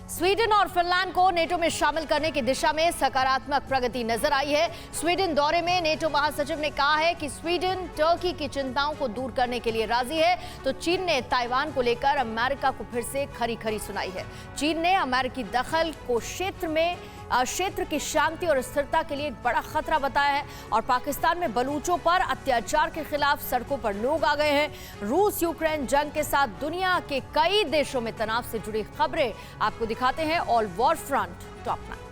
Sweden और Finland को NATO में शामिल करने की दिशा में सकारात्मक प्रगति नजर आई है। स्वीडन दौरे में नेटो महासचिव ने कहा है कि स्वीडन टर्की की चिंताओं को दूर करने के लिए राजी है, तो चीन ने ताइवान को लेकर अमेरिका को फिर से खरी खरी सुनाई है। चीन ने अमेरिकी दखल को क्षेत्र की शांति और स्थिरता के लिए एक बड़ा खतरा बताया है और पाकिस्तान में बलूचों पर अत्याचार के खिलाफ सड़कों पर लोग आ गए हैं। रूस यूक्रेन जंग के साथ दुनिया के कई देशों में तनाव से जुड़ी खबरें आपको दिखाते हैं ऑल वॉर फ्रंट टॉप 9।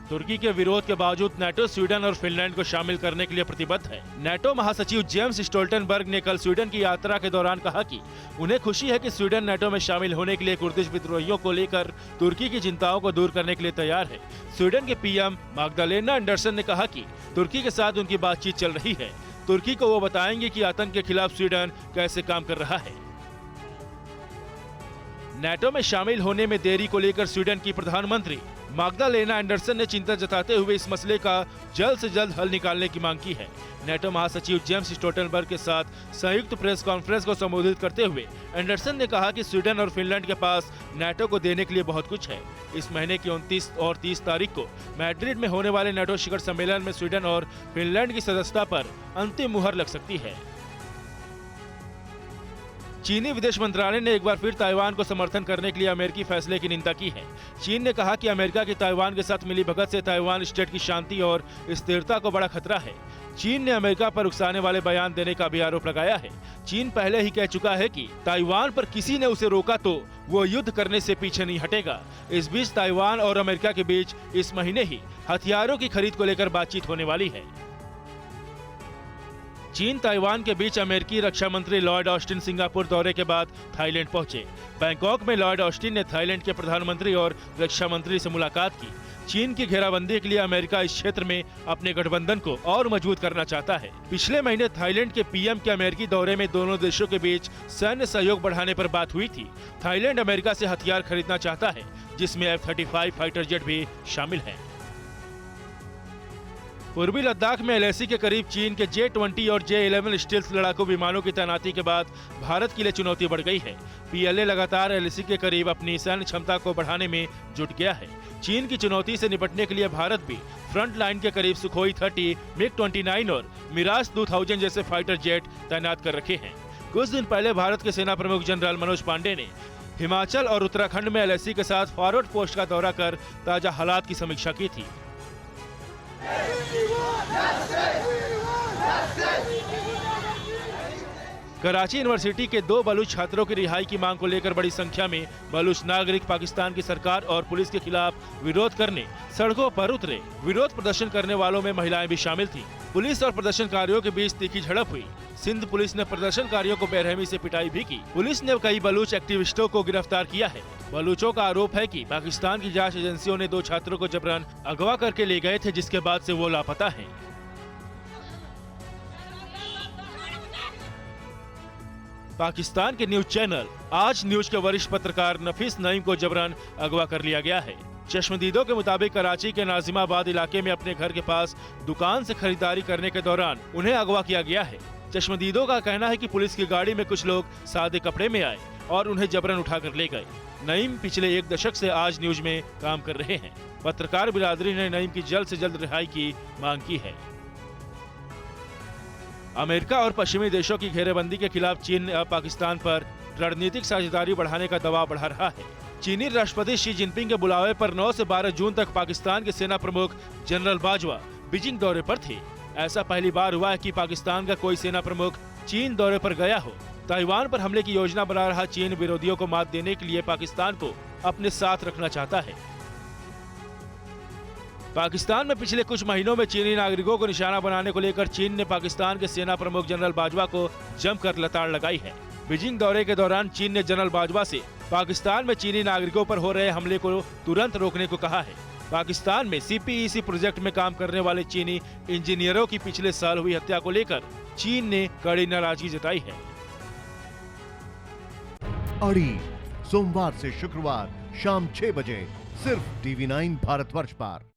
तुर्की के विरोध के बावजूद नाटो स्वीडन और फिनलैंड को शामिल करने के लिए प्रतिबद्ध है। नाटो महासचिव जेम्स स्टोल्टनबर्ग ने कल स्वीडन की यात्रा के दौरान कहा कि उन्हें खुशी है कि स्वीडन नाटो में शामिल होने के लिए कुर्दिश विद्रोहियों को लेकर तुर्की की चिंताओं को दूर करने के लिए तैयार है। स्वीडन के पीएम मैग्डालेना एंडरसन ने कहा कि तुर्की के साथ उनकी बातचीत चल रही है। तुर्की को वो बताएंगे कि आतंक के खिलाफ स्वीडन कैसे काम कर रहा है। नाटो में शामिल होने में देरी को लेकर स्वीडन की प्रधानमंत्री मैग्डालेना एंडरसन ने चिंता जताते हुए इस मसले का जल्द से जल्द हल निकालने की मांग की है। नाटो महासचिव जेम्स स्टोल्टनबर्ग के साथ संयुक्त प्रेस कॉन्फ्रेंस को संबोधित करते हुए एंडरसन ने कहा कि स्वीडन और फिनलैंड के पास नाटो को देने के लिए बहुत कुछ है। इस महीने की 29 और 30 तारीख को मैड्रिड में होने वाले नाटो शिखर सम्मेलन में स्वीडन और फिनलैंड की सदस्यता पर अंतिम मुहर लग सकती है। चीनी विदेश मंत्रालय ने एक बार फिर ताइवान को समर्थन करने के लिए अमेरिकी फैसले की निंदा की है। चीन ने कहा कि अमेरिका की ताइवान के साथ मिली भगत से ताइवान स्टेट की शांति और स्थिरता को बड़ा खतरा है। चीन ने अमेरिका पर उकसाने वाले बयान देने का भी आरोप लगाया है। चीन पहले ही कह चुका है कि ताइवान पर किसी ने उसे रोका तो वो युद्ध करने से पीछे नहीं हटेगा। इस बीच ताइवान और अमेरिका के बीच इस महीने ही हथियारों की खरीद को लेकर बातचीत होने वाली है। चीन ताइवान के बीच अमेरिकी रक्षा मंत्री लॉयड ऑस्टिन सिंगापुर दौरे के बाद थाईलैंड पहुंचे। बैंकॉक में लॉयड ऑस्टिन ने थाईलैंड के प्रधानमंत्री और रक्षा मंत्री से मुलाकात की। चीन की घेराबंदी के लिए अमेरिका इस क्षेत्र में अपने गठबंधन को और मजबूत करना चाहता है। पिछले महीने थाईलैंड के पीएम के अमेरिकी दौरे में दोनों देशों के बीच सैन्य सहयोग बढ़ाने पर बात हुई थी। थाईलैंड अमेरिका से हथियार खरीदना चाहता है, जिसमें F-35 फाइटर जेट भी शामिल है। पूर्वी लद्दाख में LAC के करीब चीन के J-20 और J-11 स्टील्थ लड़ाकू विमानों की तैनाती के बाद भारत के लिए चुनौती बढ़ गई है। PLA लगातार LAC के करीब अपनी सैन्य क्षमता को बढ़ाने में जुट गया है। चीन की चुनौती से निपटने के लिए भारत भी फ्रंट लाइन के करीब सुखोई 30, MiG-29 और मिराज 2000 जैसे फाइटर जेट तैनात कर रखे हैं। कुछ दिन पहले भारत के सेना प्रमुख जनरल मनोज पांडे ने हिमाचल और उत्तराखंड में LAC के साथ फॉरवर्ड पोस्ट का दौरा कर ताजा हालात की समीक्षा की थी। कराची यूनिवर्सिटी के 2 बलूच छात्रों की रिहाई की मांग को लेकर बड़ी संख्या में बलूच नागरिक पाकिस्तान की सरकार और पुलिस के खिलाफ विरोध करने सड़कों पर उतरे। विरोध प्रदर्शन करने वालों में महिलाएं भी शामिल थीं। पुलिस और प्रदर्शनकारियों के बीच तीखी झड़प हुई। सिंध पुलिस ने प्रदर्शनकारियों को बेरहमी से पिटाई भी की। पुलिस ने कई बलूच एक्टिविस्टों को गिरफ्तार किया है। बलूचों का आरोप है कि पाकिस्तान की जांच एजेंसियों ने 2 छात्रों को जबरन अगवा करके ले गए थे, जिसके बाद से वो लापता हैं। पाकिस्तान के न्यूज चैनल आज न्यूज के वरिष्ठ पत्रकार नफीस नईम को जबरन अगवा कर लिया गया है। चश्मदीदों के मुताबिक कराची के नाजिमाबाद इलाके में अपने घर के पास दुकान से खरीदारी करने के दौरान उन्हें अगवा किया गया है। चश्मदीदों का कहना है कि पुलिस की गाड़ी में कुछ लोग सादे कपड़े में आए और उन्हें जबरन उठाकर ले गए। नईम पिछले 1 दशक से आज न्यूज में काम कर रहे हैं। पत्रकार बिरादरी ने नईम की जल्द से जल्द रिहाई की मांग की है। अमेरिका और पश्चिमी देशों की घेरेबंदी के खिलाफ चीन ने अब पाकिस्तान पर रणनीतिक साझेदारी बढ़ाने का दबाव बढ़ा रहा है। चीनी राष्ट्रपति शी जिनपिंग के बुलावे पर 9 से 12 जून तक पाकिस्तान के सेना प्रमुख जनरल बाजवा बीजिंग दौरे पर थे। ऐसा पहली बार हुआ है कि पाकिस्तान का कोई सेना प्रमुख चीन दौरे पर गया हो। ताइवान पर हमले की योजना बना रहा चीन विरोधियों को मात देने के लिए पाकिस्तान को अपने साथ रखना चाहता है। पाकिस्तान में पिछले कुछ महीनों में चीनी नागरिकों को निशाना बनाने को लेकर चीन ने पाकिस्तान के सेना प्रमुख जनरल बाजवा को जमकर लताड़ लगाई है। बीजिंग दौरे के दौरान चीन ने जनरल बाजवा से पाकिस्तान में चीनी नागरिकों पर हो रहे हमले को तुरंत रोकने को कहा है। पाकिस्तान में CPEC प्रोजेक्ट में काम करने वाले चीनी इंजीनियरों की पिछले साल हुई हत्या को लेकर चीन ने कड़ी नाराजगी जताई है। अड़ी सोमवार से शुक्रवार शाम 6 बजे सिर्फ TV9 भारतवर्ष पर।